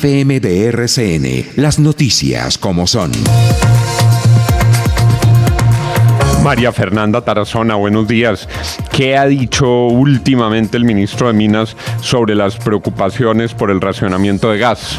FM de RCN, las noticias como son. María Fernanda Tarazona, buenos días. ¿Qué ha dicho últimamente el ministro de Minas sobre las preocupaciones por el racionamiento de gas?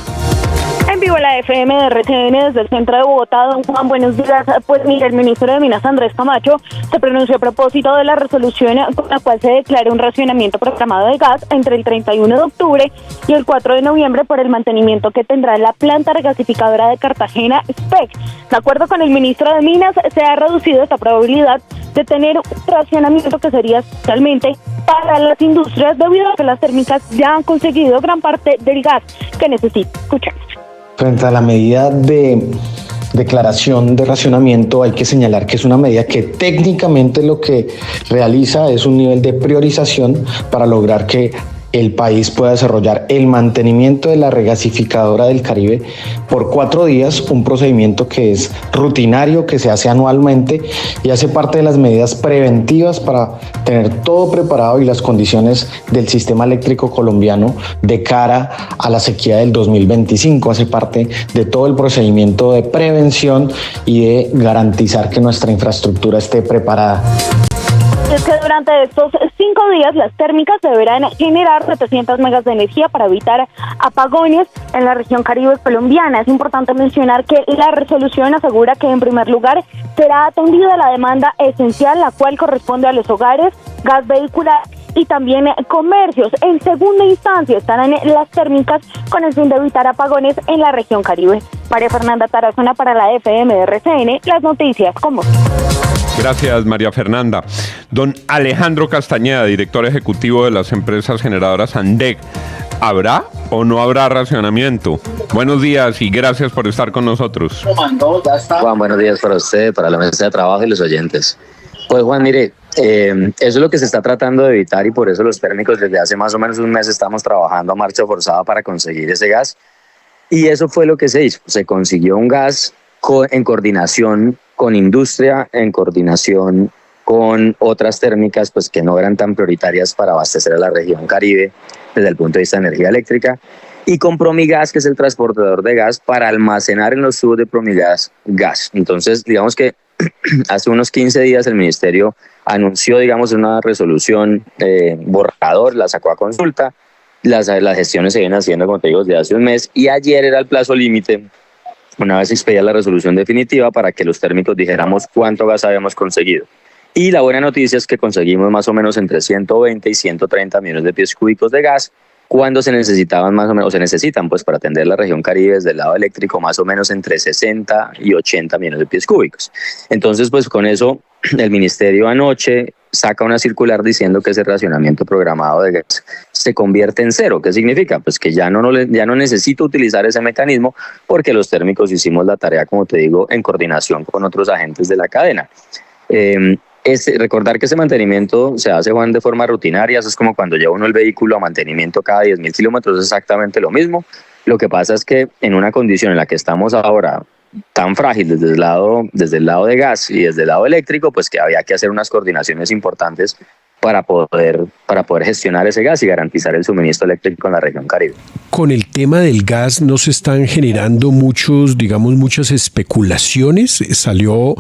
En vivo la FM de RCN desde el centro de Bogotá. Don Juan, buenos días. Pues mire, el ministro de Minas, Andrés Camacho, se pronunció a propósito de la resolución con la cual se declara un racionamiento programado de gas entre el 31 de octubre y el 4 de noviembre por el mantenimiento que tendrá la planta regasificadora de Cartagena, SPEC. De acuerdo con el ministro de Minas, se ha reducido esta probabilidad de tener un racionamiento que sería especialmente para las industrias, debido a que las térmicas ya han conseguido gran parte del gas que necesitan. Escuchemos. Frente a la medida de declaración de racionamiento, hay que señalar que es una medida que técnicamente lo que realiza es un nivel de priorización para lograr que el país pueda desarrollar el mantenimiento de la regasificadora del Caribe por 4 días, un procedimiento que es rutinario, que se hace anualmente y hace parte de las medidas preventivas para tener todo preparado y las condiciones del sistema eléctrico colombiano de cara a la sequía del 2025. Hace parte de todo el procedimiento de prevención y de garantizar que nuestra infraestructura esté preparada. Es que durante estos 5 días las térmicas deberán generar 700 megas de energía para evitar apagones en la región caribe colombiana. Es importante mencionar que la resolución asegura que en primer lugar será atendida la demanda esencial, la cual corresponde a los hogares, gas vehicular y también comercios. En segunda instancia estarán las térmicas con el fin de evitar apagones en la región caribe. María Fernanda Tarazona para la FM de RCN, las noticias como... Gracias, María Fernanda. Don Alejandro Castañeda, director ejecutivo de las empresas generadoras ANDEC, ¿habrá o no habrá racionamiento? Buenos días y gracias por estar con nosotros. Juan, buenos días para usted, para la mesa de trabajo y los oyentes. Pues Juan, mire, eso es lo que se está tratando de evitar y por eso los térmicos desde hace más o menos un mes estamos trabajando a marcha forzada para conseguir ese gas. Y eso fue lo que se hizo. Se consiguió un gas en coordinación con industria, en coordinación con otras térmicas pues que no eran tan prioritarias para abastecer a la región Caribe desde el punto de vista de energía eléctrica, y con Promigas, que es el transportador de gas, para almacenar en los tubos de Promigas gas. Entonces, digamos que hace unos 15 días el ministerio anunció, digamos, una resolución borrador, la sacó a consulta, las gestiones se vienen haciendo, como te digo, desde hace un mes, y ayer era el plazo límite, una vez expedida la resolución definitiva, para que los térmicos dijéramos cuánto gas habíamos conseguido. Y la buena noticia es que conseguimos más o menos entre 120 y 130 millones de pies cúbicos de gas, cuando se necesitaban más o menos, o se necesitan pues para atender la región Caribe desde el lado eléctrico más o menos entre 60 y 80 millones de pies cúbicos. Entonces pues con eso el ministerio anoche saca una circular diciendo que ese racionamiento programado de gas se convierte en cero. ¿Qué significa? Pues que ya no necesito utilizar ese mecanismo, porque los térmicos hicimos la tarea, como te digo, en coordinación con otros agentes de la cadena. Recordar que ese mantenimiento se hace, Juan, de forma rutinaria. Eso es como cuando lleva uno el vehículo a mantenimiento cada 10.000 kilómetros, es exactamente lo mismo. Lo que pasa es que en una condición en la que estamos ahora, tan frágil desde el lado de gas y desde el lado eléctrico, pues que había que hacer unas coordinaciones importantes para poder gestionar ese gas y garantizar el suministro eléctrico en la región Caribe. Con el tema del gas no se están generando muchas especulaciones. Salió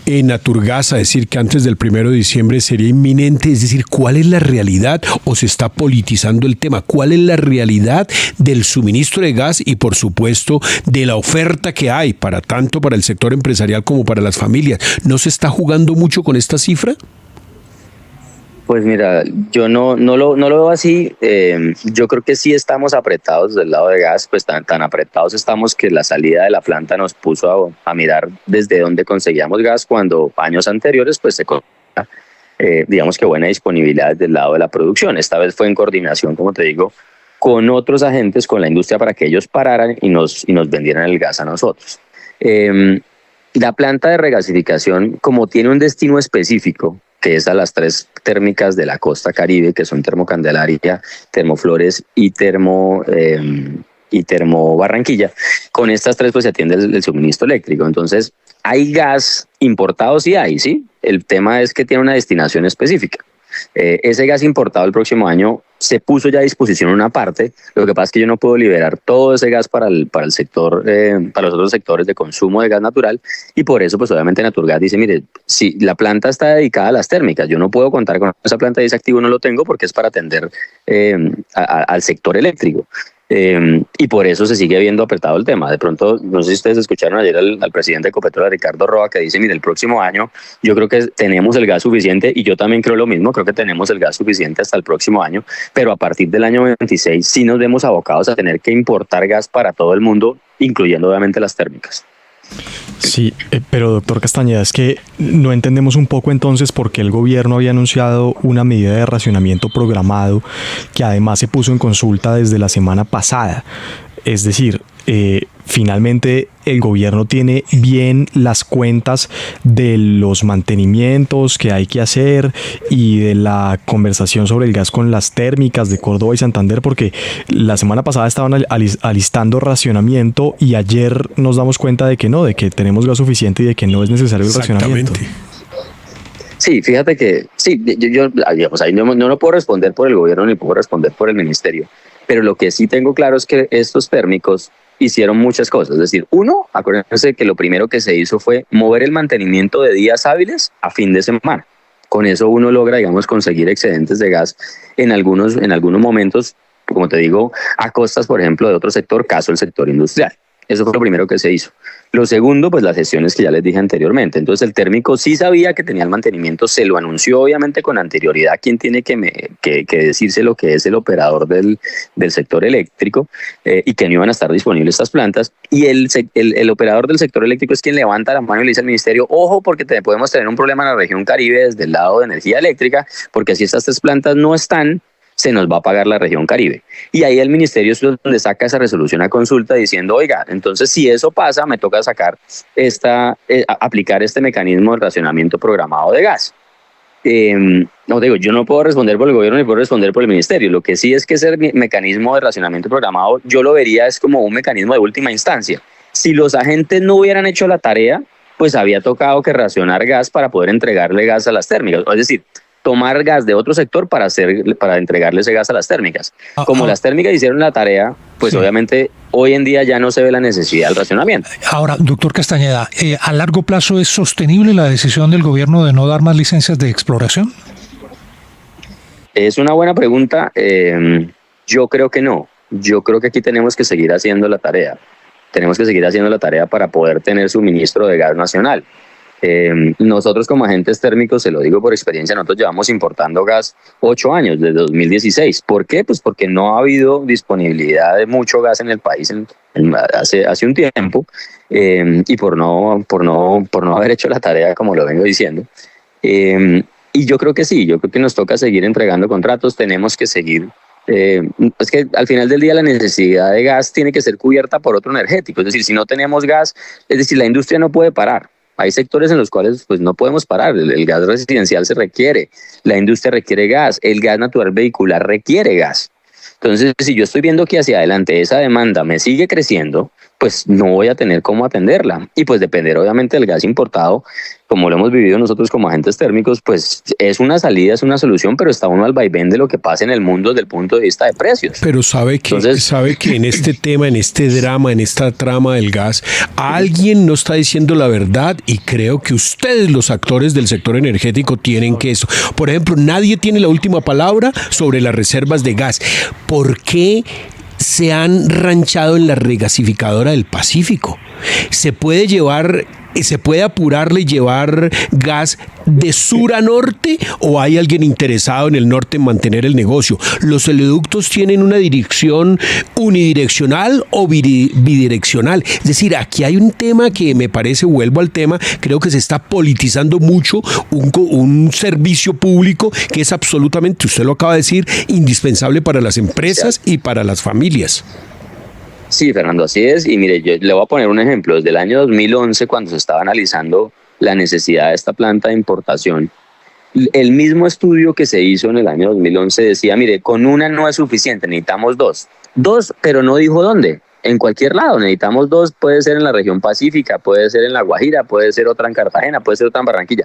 Naturgas a decir que antes del 1 de diciembre sería inminente. Es decir, ¿cuál es la realidad? ¿O se está politizando el tema? ¿Cuál es la realidad del suministro de gas y, por supuesto, de la oferta que hay tanto para el sector empresarial como para las familias? ¿No se está jugando mucho con esta cifra? Pues mira, yo no lo veo así. Yo creo que sí estamos apretados del lado de gas, pues tan apretados estamos que la salida de la planta nos puso a mirar desde dónde conseguíamos gas, cuando años anteriores pues se conseguía, digamos que buena disponibilidad del lado de la producción. Esta vez fue en coordinación, como te digo, con otros agentes, con la industria, para que ellos pararan y nos vendieran el gas a nosotros. La planta de regasificación, como tiene un destino específico, que es a las 3 térmicas de la costa Caribe, que son Termocandelaria, Termoflores y Termo Barranquilla. Con estas 3 pues se atiende el suministro eléctrico. Entonces, hay gas importado, sí hay, ¿sí? El tema es que tiene una destinación específica. Ese gas importado el próximo año se puso ya a disposición una parte. Lo que pasa es que yo no puedo liberar todo ese gas para el sector, para los otros sectores de consumo de gas natural, y por eso pues obviamente Naturgas dice, mire, si la planta está dedicada a las térmicas, yo no puedo contar con esa planta y ese activo no lo tengo porque es para atender al sector eléctrico. Y por eso se sigue viendo apretado el tema. De pronto, no sé si ustedes escucharon ayer al presidente de Ecopetrol, Ricardo Roa, que dice, mire, el próximo año yo creo que tenemos el gas suficiente, y yo también creo lo mismo, creo que tenemos el gas suficiente hasta el próximo año, pero a partir del año 26 sí nos vemos abocados a tener que importar gas para todo el mundo, incluyendo obviamente las térmicas. Sí, pero doctor Castañeda, es que no entendemos un poco entonces por qué el gobierno había anunciado una medida de racionamiento programado que además se puso en consulta desde la semana pasada. Es decir, finalmente el gobierno tiene bien las cuentas de los mantenimientos que hay que hacer y de la conversación sobre el gas con las térmicas de Córdoba y Santander, porque la semana pasada estaban alistando racionamiento y ayer nos damos cuenta de que no, de que tenemos gas suficiente y de que no es necesario el racionamiento. Sí, fíjate que sí, yo digamos, ahí no lo puedo responder por el gobierno ni puedo responder por el ministerio, pero lo que sí tengo claro es que estos térmicos hicieron muchas cosas. Es decir, uno, acuérdense que lo primero que se hizo fue mover el mantenimiento de días hábiles a fin de semana. Con eso uno logra, digamos, conseguir excedentes de gas en algunos momentos, como te digo, a costas, por ejemplo, de otro sector, caso el sector industrial. Eso fue lo primero que se hizo. Lo segundo, pues las gestiones que ya les dije anteriormente. Entonces el térmico sí sabía que tenía el mantenimiento, se lo anunció obviamente con anterioridad a quien tiene que decirse lo que es el operador del sector eléctrico, y que no iban a estar disponibles estas plantas. Y el operador del sector eléctrico es quien levanta la mano y le dice al ministerio, ojo, porque podemos tener un problema en la región Caribe desde el lado de energía eléctrica, porque si estas 3 plantas no están, se nos va a pagar la región Caribe. Y ahí el ministerio es donde saca esa resolución a consulta diciendo, oiga, entonces si eso pasa, me toca aplicar este mecanismo de racionamiento programado de gas. No digo, yo no puedo responder por el gobierno ni puedo responder por el ministerio. Lo que sí es que ese mecanismo de racionamiento programado yo lo vería es como un mecanismo de última instancia. Si los agentes no hubieran hecho la tarea, pues había tocado que racionar gas para poder entregarle gas a las térmicas. Es decir, tomar gas de otro sector para entregarle ese gas a las térmicas. Como las térmicas hicieron la tarea, pues sí, obviamente hoy en día ya no se ve la necesidad del racionamiento. Ahora, doctor Castañeda, ¿a largo plazo es sostenible la decisión del gobierno de no dar más licencias de exploración? Es una buena pregunta. Yo creo que no. Yo creo que aquí tenemos que seguir haciendo la tarea. Tenemos que seguir haciendo la tarea para poder tener suministro de gas nacional. Nosotros como agentes térmicos, se lo digo por experiencia, nosotros llevamos importando gas 8 años, desde 2016. ¿Por qué? Pues porque no ha habido disponibilidad de mucho gas en el país hace un tiempo, y por no haber hecho la tarea, como lo vengo diciendo. Y yo creo que sí, yo creo que nos toca seguir entregando contratos, tenemos que seguir. Es que al final del día la necesidad de gas tiene que ser cubierta por otro energético. Es decir, si no tenemos gas, es decir, la industria no puede parar. Hay sectores en los cuales pues no podemos parar. El gas residencial se requiere, la industria requiere gas, el gas natural vehicular requiere gas. Entonces, si yo estoy viendo que hacia adelante esa demanda me sigue creciendo, pues no voy a tener cómo atenderla. Y pues depender obviamente del gas importado, como lo hemos vivido nosotros como agentes térmicos, pues es una salida, es una solución, pero está uno al vaivén de lo que pasa en el mundo desde el punto de vista de precios. Pero sabe que en este tema, en este drama, en esta trama del gas, alguien no está diciendo la verdad, y creo que ustedes, los actores del sector energético, tienen que eso. Por ejemplo, nadie tiene la última palabra sobre las reservas de gas. ¿Por qué se han ranchado en la regasificadora del Pacífico? Se puede apurarle y llevar gas de sur a norte, o hay alguien interesado en el norte en mantener el negocio. Los oleoductos tienen una dirección unidireccional o bidireccional. Es decir, aquí hay un tema que me parece, vuelvo al tema, creo que se está politizando mucho un servicio público que es absolutamente, usted lo acaba de decir, indispensable para las empresas y para las familias. Sí, Fernando, así es. Y mire, yo le voy a poner un ejemplo. Desde el año 2011, cuando se estaba analizando la necesidad de esta planta de importación, el mismo estudio que se hizo en el año 2011 decía, mire, con una no es suficiente, necesitamos 2. 2, pero no dijo dónde. En cualquier lado, necesitamos 2, puede ser en la región pacífica, puede ser en La Guajira, puede ser otra en Cartagena, puede ser otra en Barranquilla.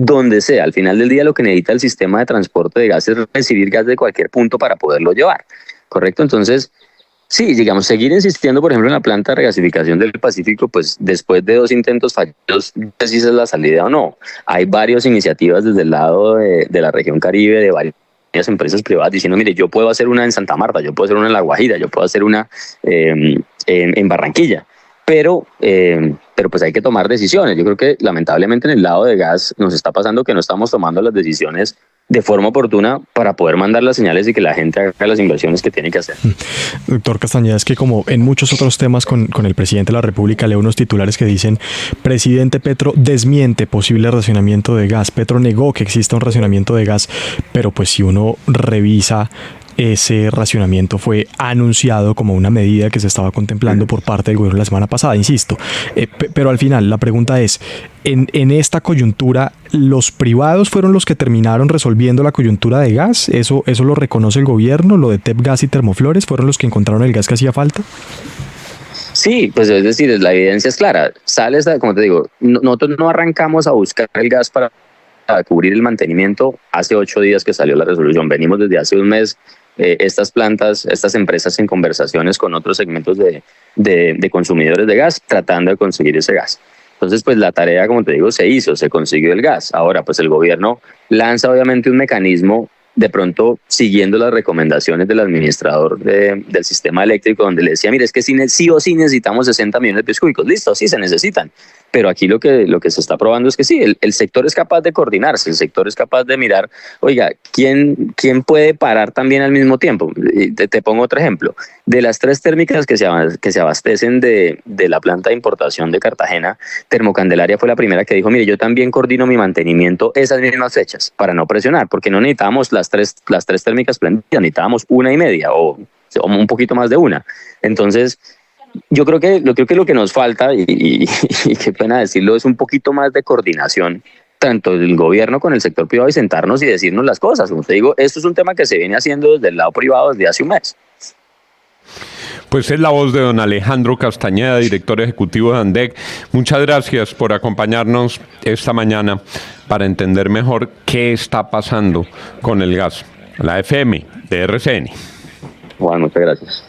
donde sea. Al final del día lo que necesita el sistema de transporte de gas es recibir gas de cualquier punto para poderlo llevar, ¿correcto? Entonces, sí, digamos, seguir insistiendo, por ejemplo, en la planta de regasificación del Pacífico, pues después de 2 intentos fallidos, no sé si esa es la salida o no. Hay varias iniciativas desde el lado de la región Caribe, de varias empresas privadas diciendo, mire, yo puedo hacer una en Santa Marta, yo puedo hacer una en La Guajira, yo puedo hacer una en Barranquilla. Pero pues hay que tomar decisiones. Yo creo que lamentablemente en el lado de gas nos está pasando que no estamos tomando las decisiones de forma oportuna para poder mandar las señales y que la gente haga las inversiones que tiene que hacer. Doctor Castañeda, es que como en muchos otros temas con el presidente de la República, leo unos titulares que dicen: presidente Petro desmiente posible racionamiento de gas. Petro negó que exista un racionamiento de gas, pero pues si uno revisa, ese racionamiento fue anunciado como una medida que se estaba contemplando por parte del gobierno la semana pasada, insisto. Pero al final la pregunta es, en esta coyuntura, ¿los privados fueron los que terminaron resolviendo la coyuntura de gas? ¿Eso lo reconoce el gobierno? ¿Lo de TEPGAS y Termoflores fueron los que encontraron el gas que hacía falta? Sí, pues es decir, la evidencia es clara. Sales, como te digo, nosotros no arrancamos a buscar el gas para cubrir el mantenimiento hace 8 días que salió la resolución. Venimos desde hace un mes. Estas plantas, estas empresas en conversaciones con otros segmentos de consumidores de gas, tratando de conseguir ese gas. Entonces, pues la tarea, como te digo, se hizo, se consiguió el gas. Ahora, pues el gobierno lanza obviamente un mecanismo, de pronto siguiendo las recomendaciones del administrador del sistema eléctrico, donde le decía, mire, es que sí o sí necesitamos 60 millones de pies cúbicos. Listo, sí se necesitan. Pero aquí lo que se está probando es que sí, el sector es capaz de coordinarse, el sector es capaz de mirar, oiga, ¿quién puede parar también al mismo tiempo? Te pongo otro ejemplo. De las 3 térmicas que se abastecen de la planta de importación de Cartagena, Termocandelaria fue la primera que dijo, mire, yo también coordino mi mantenimiento esas mismas fechas para no presionar, porque no necesitábamos las tres térmicas prendidas, necesitábamos 1.5 o un poquito más de una. Entonces, yo creo que lo que nos falta, y qué pena decirlo, es un poquito más de coordinación, tanto del gobierno con el sector privado, y sentarnos y decirnos las cosas. Como te digo, esto es un tema que se viene haciendo desde el lado privado desde hace un mes. Pues es la voz de don Alejandro Castañeda, director ejecutivo de ANDEC. Muchas gracias por acompañarnos esta mañana para entender mejor qué está pasando con el gas. La FM de RCN. Juan, muchas gracias.